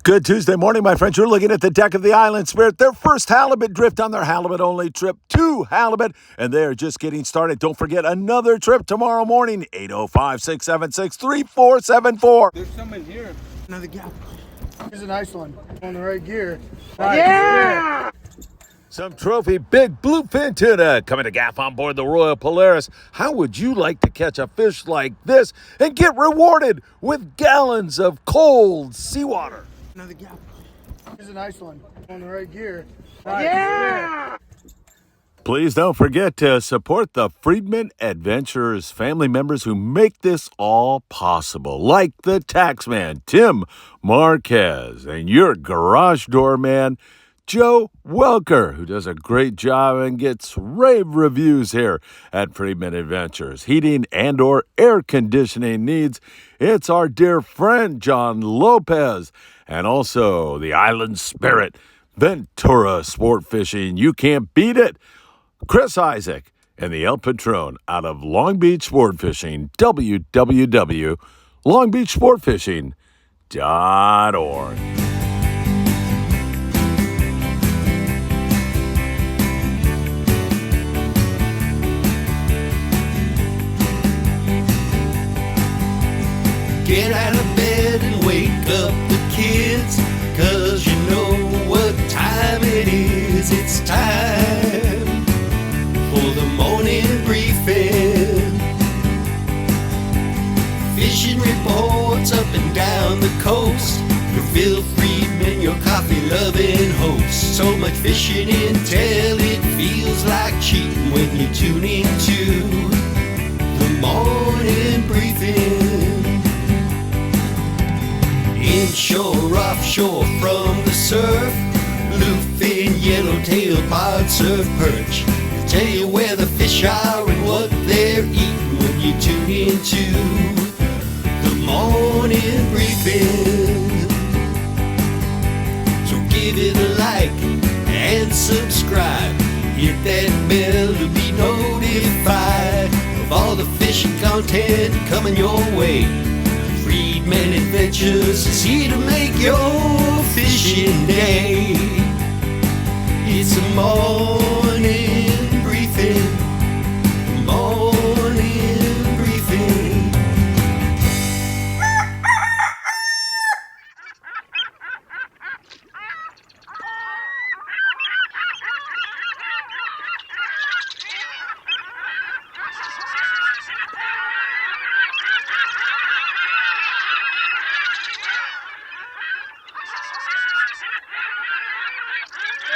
Good Tuesday morning, my friends. You're looking at the deck of the Island Spirit, their first halibut drift on their halibut-only trip to halibut, and they're just getting started. Don't forget another trip tomorrow morning, 805-676-3474. There's some in here. Another gap. Here's a nice one on the right gear. Nice. Yeah! Some trophy big bluefin tuna coming to gaff on board the Royal Polaris. How would you like to catch a fish like this and get rewarded with gallons of cold seawater? Another gap. Here's a nice one on the right gear. Nice. Yeah! Please don't forget to support the Friedman Adventurers family members who make this all possible, like the taxman, Tim Marquez, and your garage door man, Joe Welker, who does a great job and gets rave reviews here at Friedman Adventures. Heating and or air conditioning needs, it's our dear friend, John Lopez, and also the Island Spirit, Ventura Sportfishing. You can't beat it. Chris Isaac and the El Patron out of Long Beach Sportfishing, www.longbeachsportfishing.org. Get out of bed and wake up the kids, 'cause you know what time it is. It's time for the morning briefing. Fishing reports up and down the coast. Your Phil Friedman, your coffee-loving host. So much fishing intel, it feels like cheating when you tune into the morning briefing. Inshore, offshore, from the surf, bluefin, yellowtail, pod, surf, perch. They'll tell you where the fish are and what they're eating when you tune into the morning briefing. So give it a like and subscribe. Hit that bell to be notified of all the fishing content coming your way. Friedman Adventures is here to make your fishing day. It's a morning briefing. Morning briefing.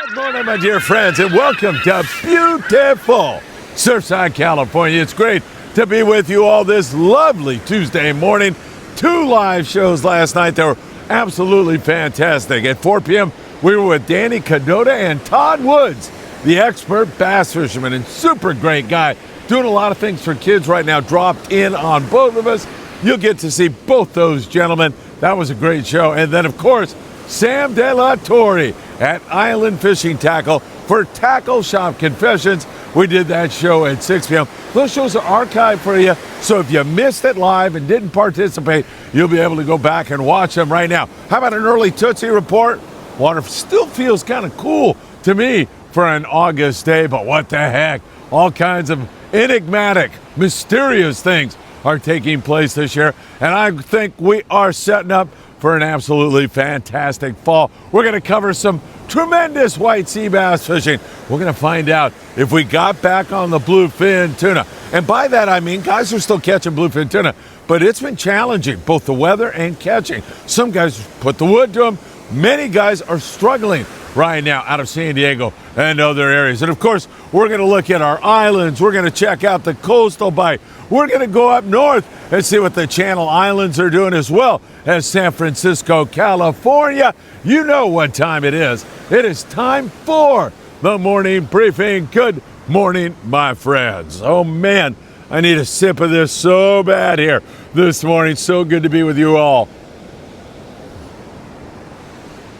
Good morning, my dear friends, and welcome to beautiful Surfside, California. It's great to be with you all this lovely Tuesday morning. 2 live shows last night that were absolutely fantastic. At 4 p.m., we were with Danny Cadota and Todd Woods, the expert bass fisherman and super great guy, doing a lot of things for kids right now, dropped in on both of us. You'll get to see both those gentlemen. That was a great show. And then, of course, Sam De La Torre at Island Fishing Tackle for Tackle Shop Confessions. We did that show at 6 p.m. Those shows are archived for you, so if you missed it live and didn't participate, you'll be able to go back and watch them right now. How about an early Tootsie report? Water still feels kind of cool to me for an August day, but what the heck? All kinds of enigmatic, mysterious things are taking place this year, and I think we are setting up for an absolutely fantastic fall. We're going to cover some tremendous white sea bass fishing. We're going to find out if we got back on the bluefin tuna. And by that I mean guys are still catching bluefin tuna, but it's been challenging, both the weather and catching. Some guys put the wood to them. Many guys are struggling right now out of San Diego and other areas. And of course, we're going to look at our islands. We're going to check out the coastal bite. We're going to go up north and see what the Channel Islands are doing, as well as San Francisco, California. You know what time it is. It is time for the morning briefing. Good morning, my friends. Oh man, I need a sip of this so bad here this morning. So good to be with you all.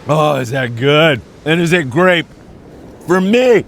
Oh, is that good? And is it great for me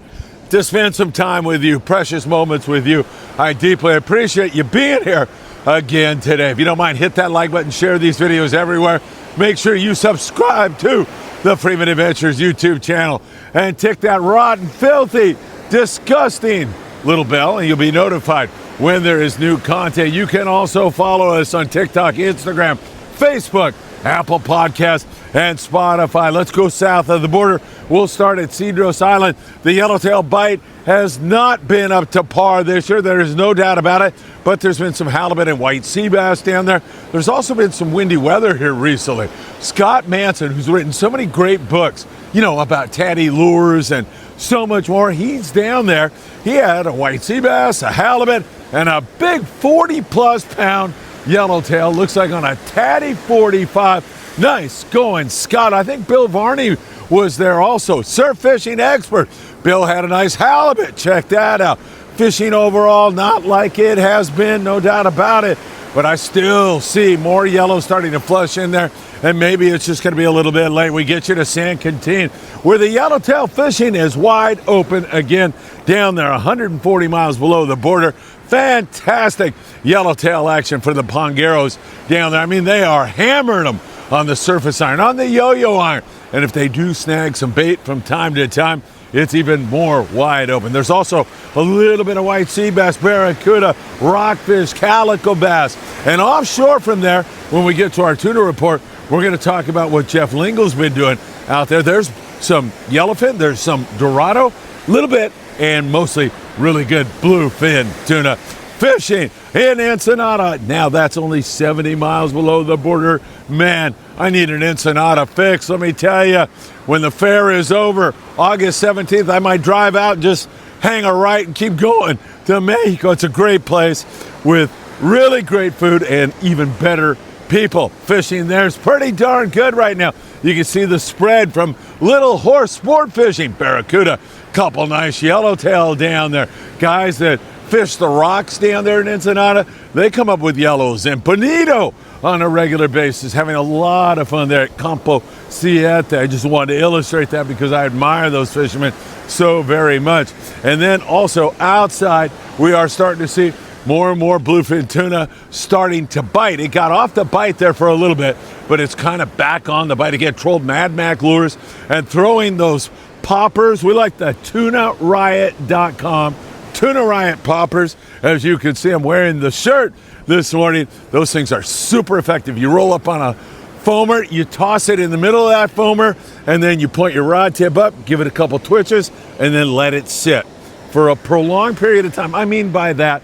to spend some time with you, precious moments with you. I deeply appreciate you being here again today. If you don't mind, hit that like button, share these videos everywhere. make sure you subscribe to the Freeman Adventures YouTube channel and tick that rotten, filthy, disgusting little bell, and you'll be notified when there is new content. You can also follow us on TikTok, Instagram, Facebook, Apple Podcasts, and Spotify. Let's go south of the border. We'll start at Coronado Island. The Yellowtail bite has not been up to par this year. There is no doubt about it, but there's been some halibut and white sea bass down there. There's also been some windy weather here recently. Scott Manson, who's written so many great books, about tatty lures and so much more, he's down there. He had a white sea bass, a halibut, and a big 40-plus pound yellowtail. Looks like on a tatty 45. Nice going, Scott. I think Bill Varney was there also. Surf fishing expert. Bill had a nice halibut. Check that out. Fishing overall, not like it has been, no doubt about it. But I still see more yellow starting to flush in there. And maybe it's just going to be a little bit late. We get you to San Quintin, where the yellowtail fishing is wide open again down there, 140 miles below the border. Fantastic yellowtail action for the Pongueros down there. I mean, they are hammering them on the surface iron, on the yo-yo iron. And if they do snag some bait from time to time, it's even more wide open. There's also a little bit of white sea bass, barracuda, rockfish, calico bass. And offshore from there, when we get to our tuna report, we're going to talk about what Jeff Lingle's been doing out there. There's some yellowfin, there's some dorado, a little bit, and mostly really good bluefin tuna fishing in Ensenada. Now that's only 70 miles below the border. Man, I need an Ensenada fix. Let me tell you, when the fair is over, August 17th, I might drive out and just hang a right and keep going to Mexico. It's a great place with really great food and even better people. Fishing there is pretty darn good right now. You can see the spread from Little Horse Sport Fishing, barracuda, couple nice yellowtail down there. Guys that fish the rocks down there in Ensenada, they come up with yellows. And Bonito on a regular basis, having a lot of fun there at Campo Siete. I just wanted to illustrate that because I admire those fishermen so very much. And then also outside, we are starting to see more and more bluefin tuna starting to bite. It got off the bite there for a little bit, but it's kind of back on the bite again. Trolled Mad Mac lures and throwing those poppers. We like the TunaRiot.com. Tuna Riot poppers. As you can see, I'm wearing the shirt this morning. Those things are super effective. You roll up on a foamer, you toss it in the middle of that foamer, and then you point your rod tip up, give it a couple twitches, and then let it sit for a prolonged period of time. I mean by that,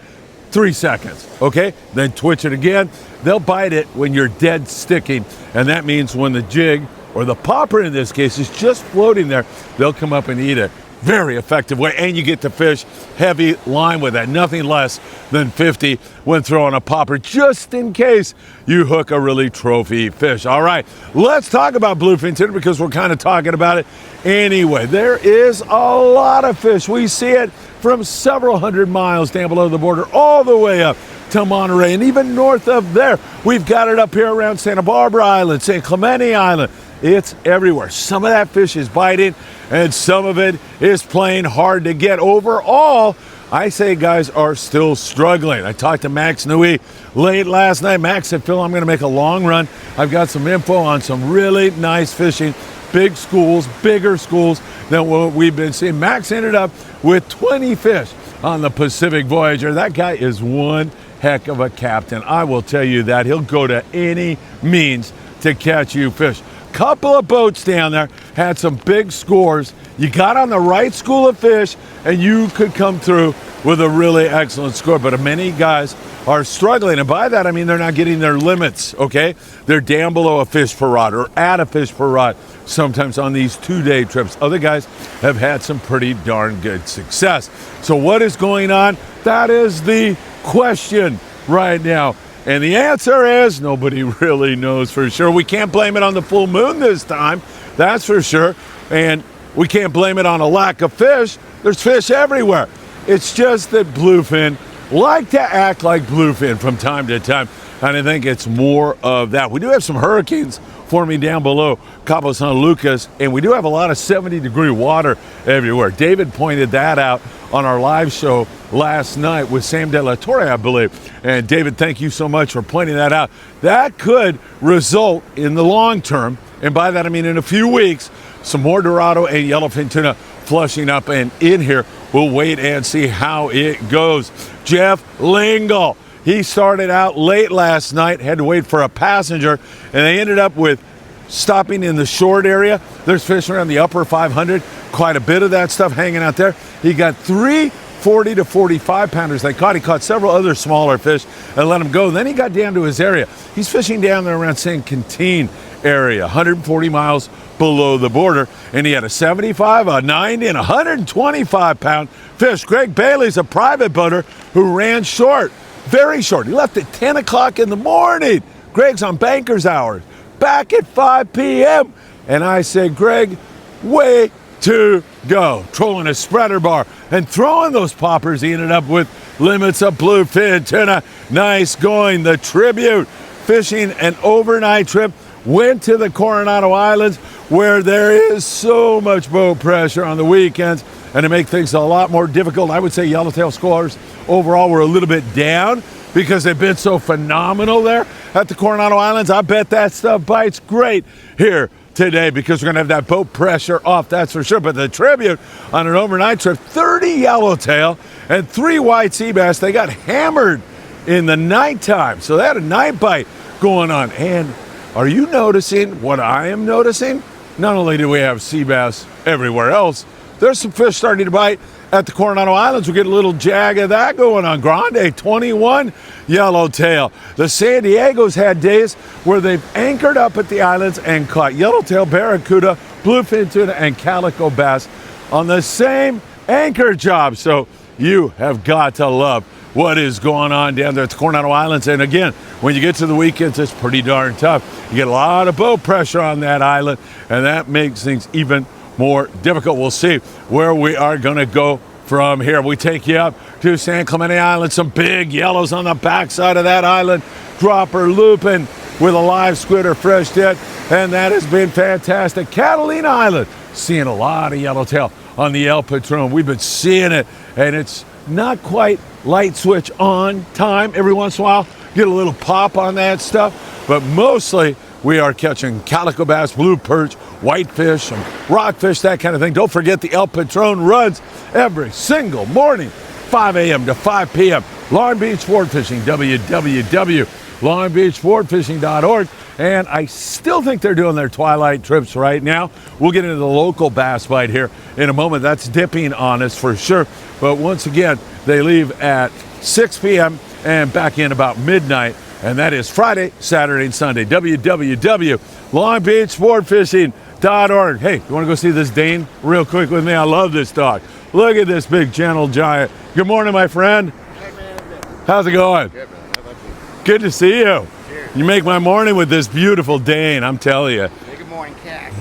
3 seconds, okay? Then twitch it again. They'll bite it when you're dead sticking, and that means when the jig, or the popper in this case, is just floating there, they'll come up and eat it. Very effective way, and you get to fish heavy line with that. Nothing less than 50 when throwing a popper, just in case you hook a really trophy fish. All right, let's talk about bluefin tuna because we're kind of talking about it anyway. There is a lot of fish. We see it from several hundred miles down below the border all the way up to Monterey, and even north of there. We've got it up here around Santa Barbara Island, St. Clemente Island. It's everywhere. Some of that fish is biting, and some of it is playing hard to get. Overall, I say guys are still struggling. I talked to Max Nui late last night. Max said, Phil, I'm going to make a long run. I've got some info on some really nice fishing, big schools, bigger schools than what we've been seeing. Max ended up with 20 fish on the Pacific Voyager. That guy is one heck of a captain. I will tell you that. He'll go to any means to catch you fish. Couple of boats down there had some big scores. You got on the right school of fish and you could come through with a really excellent score, but many guys are struggling, and by that I mean they're not getting their limits, okay? They're down below a fish per rod or at a fish per rod sometimes on these 2-day trips. Other guys have had some pretty darn good success. So what is going on? That is the question right now. And the answer is nobody really knows for sure. We can't blame it on the full moon this time, that's for sure. And we can't blame it on a lack of fish. There's fish everywhere. It's just that bluefin like to act like bluefin from time to time. And I think it's more of that. We do have some hurricanes forming down below Cabo San Lucas, and we do have a lot of 70-degree water everywhere. David pointed that out on our live show last night with Sam De La Torre, I believe. And David, thank you so much for pointing that out. That could result in the long term, and by that I mean in a few weeks, some more Dorado and yellowfin tuna flushing up and in here. We'll wait and see how it goes. Jeff Lingle, he started out late last night, had to wait for a passenger, and they ended up with stopping in the short area. There's fish around the upper 500, quite a bit of that stuff hanging out there. He got 3 40 to 45 pounders they caught. He caught several other smaller fish and let them go. Then he got down to his area. He's fishing down there around San Quintin area, 140 miles below the border, and he had a 75, a 90, and 125 pound fish. Greg Bailey's a private boater who ran short, very short. He left at 10 o'clock in the morning. Greg's on banker's hours, back at 5 p.m. And I said, Greg, way to go. Trolling a spreader bar and throwing those poppers. He ended up with limits of bluefin tuna. Nice going. The Tribute fishing an overnight trip went to the Coronado Islands, where there is so much boat pressure on the weekends, and to make things a lot more difficult, I would say Yellowtail scores overall were a little bit down because they've been so phenomenal there at the Coronado Islands. I bet that stuff bites great here today because we're going to have that boat pressure off, that's for sure. But the Tribute on an overnight trip, 30 yellowtail and 3 white sea bass. They got hammered in the nighttime, so they had a night bite going on. And are you noticing what I am noticing? Not only do we have sea bass everywhere else, there's some fish starting to bite at the Coronado Islands. We get a little jag of that going on. Grande 21 yellowtail. The San Diego's had days where they've anchored up at the islands and caught yellowtail, barracuda, bluefin tuna, and calico bass on the same anchor job. So you have got to love what is going on down there at the Coronado Islands. And again, when you get to the weekends, it's pretty darn tough. You get a lot of boat pressure on that island, and that makes things even more difficult. We'll see where we are going to go from here. We take you up to San Clemente Island, some big yellows on the backside of that island, dropper looping with a live squid or fresh dead, and that has been fantastic. Catalina Island, seeing a lot of yellowtail on the El Patron. We've been seeing it, and it's not quite light switch on time. Every once in a while, get a little pop on that stuff, but mostly we are catching calico bass, blue perch, whitefish, some rockfish, that kind of thing. Don't forget the El Patron runs every single morning, 5 a.m. to 5 p.m. Long Beach Sportfishing, www.longbeachsportfishing.org. And I still think they're doing their twilight trips right now. We'll get into the local bass bite here in a moment. That's dipping on us for sure. But once again, they leave at 6 p.m. and back in about midnight. And that is Friday, Saturday, and Sunday. www.longbeachsportfishing.org. Hey, you want to go see this Dane real quick with me? I love this dog. Look at this big, gentle giant. Good morning, my friend. Hey, man. How's it going? Good, man. How about you? Good to see you. Cheers. You make my morning with this beautiful Dane, I'm telling you. Hey, good morning, Cash.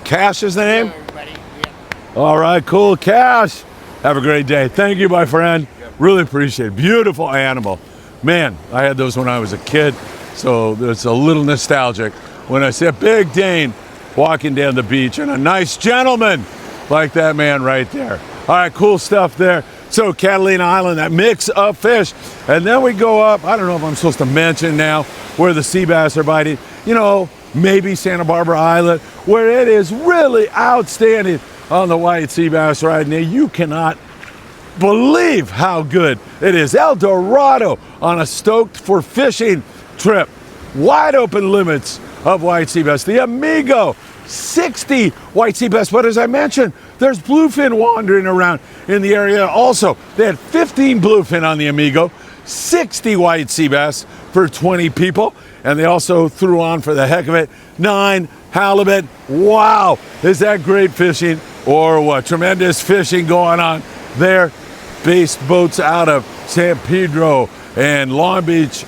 Cash is the name? Hello, everybody. Yeah. All right, cool. Cash, have a great day. Thank you, my friend. Really appreciate it. Beautiful animal. Man, I had those when I was a kid, so it's a little nostalgic when I see a big Dane walking down the beach and a nice gentleman like that man right there. All right, cool stuff there. So Catalina Island, that mix of fish. And then we go up, I don't know if I'm supposed to mention now where the sea bass are biting. You know, maybe Santa Barbara Island, where it is really outstanding on the white sea bass right now. You cannot believe how good it is. El Dorado on a stoked for fishing trip. Wide open limits of white sea bass. The Amigo, 60 white sea bass. But as I mentioned, there's bluefin wandering around in the area also. They had 15 bluefin on the Amigo, 60 white sea bass for 20 people. And they also threw on, for the heck of it, 9 halibut. Wow, is that great fishing or what? Tremendous fishing going on there. Based boats out of San Pedro and Long Beach,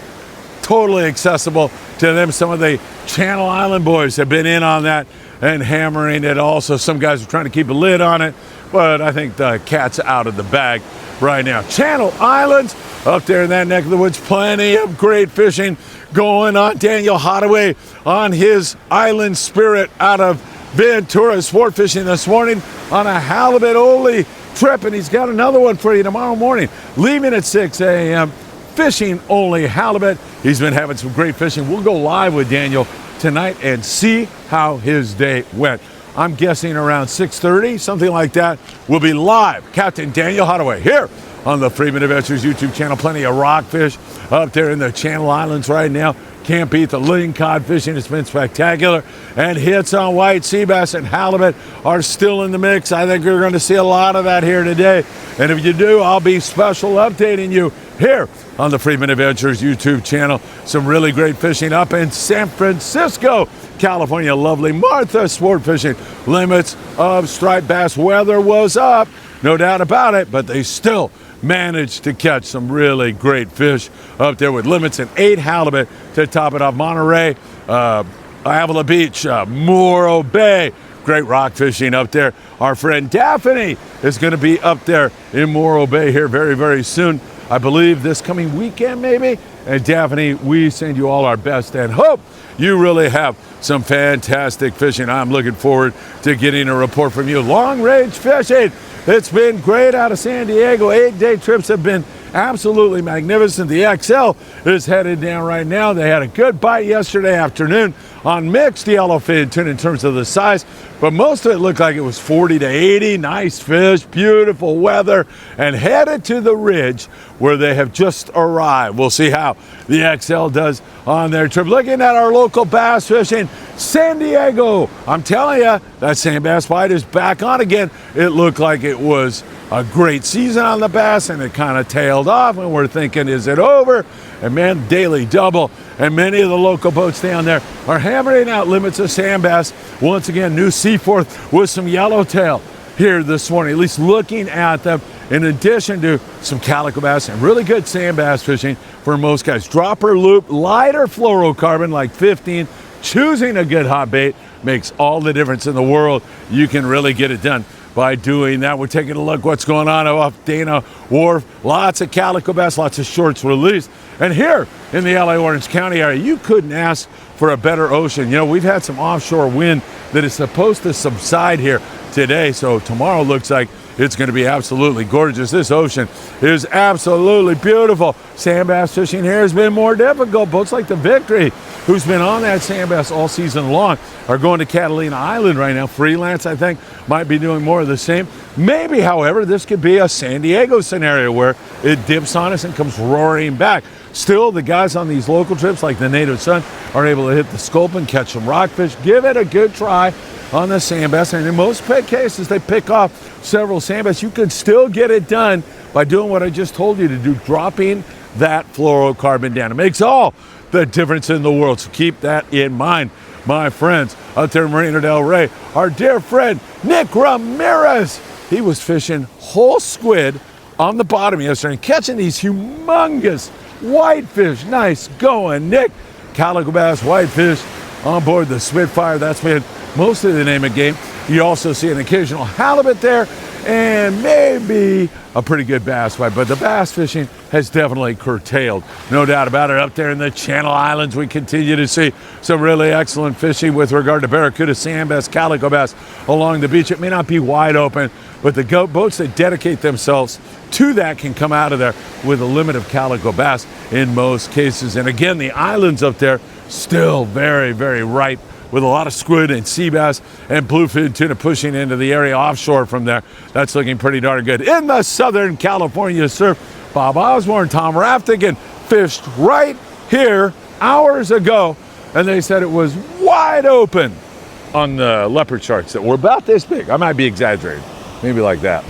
totally accessible to them. Some of the Channel Island boys have been in on that and hammering it also. Some guys are trying to keep a lid on it, but I think the cat's out of the bag right now. Channel Islands, up there in that neck of the woods, plenty of great fishing going on. Daniel Hottaway on his Island Spirit out of Ventura Sport Fishing this morning on a halibut only trip, and he's got another one for you tomorrow morning. Leaving at 6 a.m., fishing only halibut. He's been having some great fishing. We'll go live with Daniel tonight and see how his day went. I'm guessing around 6:30, something like that. We'll be live. Captain Daniel Hadaway here on the Freeman Adventures YouTube channel. Plenty of rockfish up there in the Channel Islands right now. Can't beat the lingcod fishing. It's been spectacular. And hits on white sea bass and halibut are still in the mix. I think you're going to see a lot of that here today. And if you do, I'll be special updating you here on the Freeman Adventures YouTube channel. Some really great fishing up in San Francisco, California. Lovely Martha sport fishing. Limits of striped bass. Weather was up, no doubt about it, but they still managed to catch some really great fish up there with limits and 8 halibut to top it off. Monterey, Avila Beach, Morro Bay, great rock fishing up there. Our friend Daphne is going to be up there in Morro Bay here very, very soon. I believe this coming weekend maybe. And Daphne, we send you all our best and hope you really have some fantastic fishing. I'm looking forward to getting a report from you. Long range fishing. It's been great out of San Diego. 8-day trips have been absolutely magnificent. The XL is headed down right now. They had a good bite yesterday afternoon on mixed yellowfin tuna in terms of the size, but most of it looked like it was 40 to 80. Nice fish, beautiful weather, and headed to the ridge where they have just arrived. We'll see how the XL does on their trip. Looking at our local bass fishing, San Diego. I'm telling you, that sand bass bite is back on again. It looked like it was a great season on the bass, and it kind of tailed off, and we're thinking, is it over? And man, daily double, and many of the local boats down there are hammering out limits of sand bass. Once again, new Seaforth with some yellowtail here this morning, at least looking at them, in addition to some calico bass and really good sand bass fishing for most guys. Dropper loop, lighter fluorocarbon like 15, choosing a good hot bait makes all the difference in the world. You can really get it done by doing that. We're taking a look what's going on off Dana Wharf. Lots of calico bass, lots of shorts released. And here in the LA Orange County area, you couldn't ask for a better ocean. You know, we've had some offshore wind that is supposed to subside here today, so tomorrow looks like it's going to be absolutely gorgeous. This ocean is absolutely beautiful. Sand bass fishing here has been more difficult. Boats like the Victory, who's been on that sand bass all season long, are going to Catalina Island right now. Freelance, I think, might be doing more of the same. Maybe, however, this could be a San Diego scenario where it dips on us and comes roaring back. Still, the guys on these local trips, like the Native Son, are able to hit the scope and catch some rockfish. Give it a good try on the sand bass, and in most cases, they pick off several sand bass. You can still get it done by doing what I just told you to do, dropping that fluorocarbon down. It makes all the difference in the world, so keep that in mind, my friends. Out there in Marina del Rey, our dear friend Nick Ramirez, he was fishing whole squid on the bottom yesterday and catching these humongous whitefish. Nice going, Nick. Calico bass, whitefish on board the Spitfire. That's been most of the name of the game. You also see an occasional halibut there and maybe a pretty good bass bite, but the bass fishing has definitely curtailed. No doubt about it. Up there in the Channel Islands, we continue to see some really excellent fishing with regard to barracuda, sand bass, calico bass along the beach. It may not be wide open, but the boats that dedicate themselves to that can come out of there with a limit of calico bass in most cases. And again, the islands up there still very, very ripe with a lot of squid and sea bass and bluefin tuna pushing into the area offshore from there. That's looking pretty darn good. In the Southern California surf, Bob Osborne, Tom Raftigan fished right here hours ago, and they said it was wide open on the leopard sharks that were about this big. I might be exaggerating, maybe like that.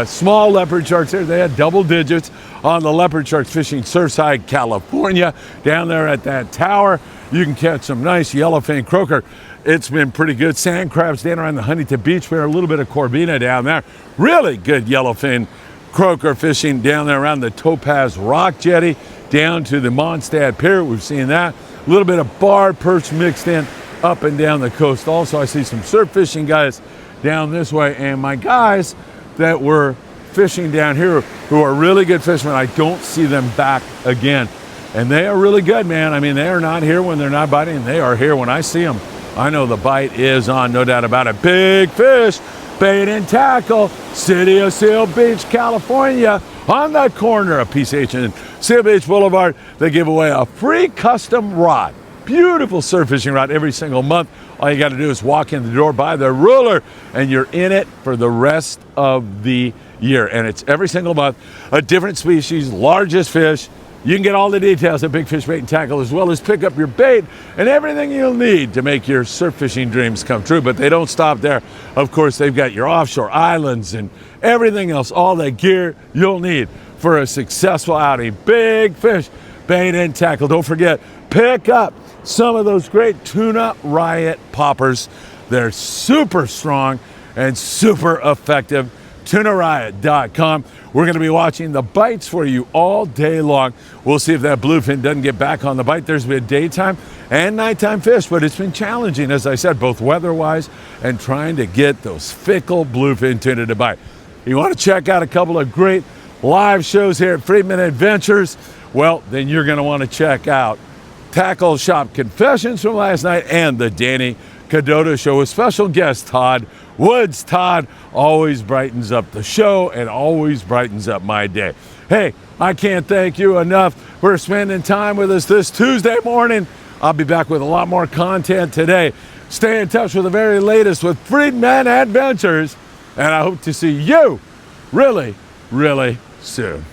Small leopard sharks there. They had double digits on the leopard sharks fishing Surfside, California. Down there at that tower, you can catch some nice yellowfin croaker. It's been pretty good. Sand crabs down around the Huntington Beach Pier, a little bit of corvina down there. Really good yellowfin croaker fishing down there around the Topaz Rock Jetty, down to the Mondstadt Pier. We've seen that. A little bit of barred perch mixed in up and down the coast. Also, I see some surf fishing guys down this way, and my guys that were fishing down here who are really good fishermen, I don't see them back again. And they are really good, man. I mean, they are not here when they're not biting. They are here when I see them. I know the bite is on, no doubt about it. Big fish Bait and Tackle, City of Seal Beach, California, on the corner of PCH and Seal Beach Boulevard. They give away a free custom rod. Beautiful surf fishing rod every single month. All you got to do is walk in the door, buy the ruler, and you're in it for the rest of the year. And it's every single month, a different species, largest fish. You can get all the details at Big Fish Bait and Tackle, as well as pick up your bait and everything you'll need to make your surf fishing dreams come true. But they don't stop there. Of course, they've got your offshore islands and everything else, all the gear you'll need for a successful outing. Big Fish Bait and Tackle. Don't forget, pick up some of those great Tuna Riot poppers. They're super strong and super effective. TunaRiot.com. We're going to be watching the bites for you all day long. We'll see if that bluefin doesn't get back on the bite. There's been daytime and nighttime fish, but it's been challenging, as I said, both weather-wise and trying to get those fickle bluefin tuna to bite. You want to check out a couple of great live shows here at Friedman Adventures? Well, then you're going to want to check out Tackle Shop Confessions from last night and the Danny Cadota Show with special guest Todd Woods. Todd always brightens up the show and always brightens up my day. Hey, I can't thank you enough for spending time with us this Tuesday morning. I'll be back with a lot more content today. Stay in touch with the very latest with Friedman Adventures, and I hope to see you really, really soon.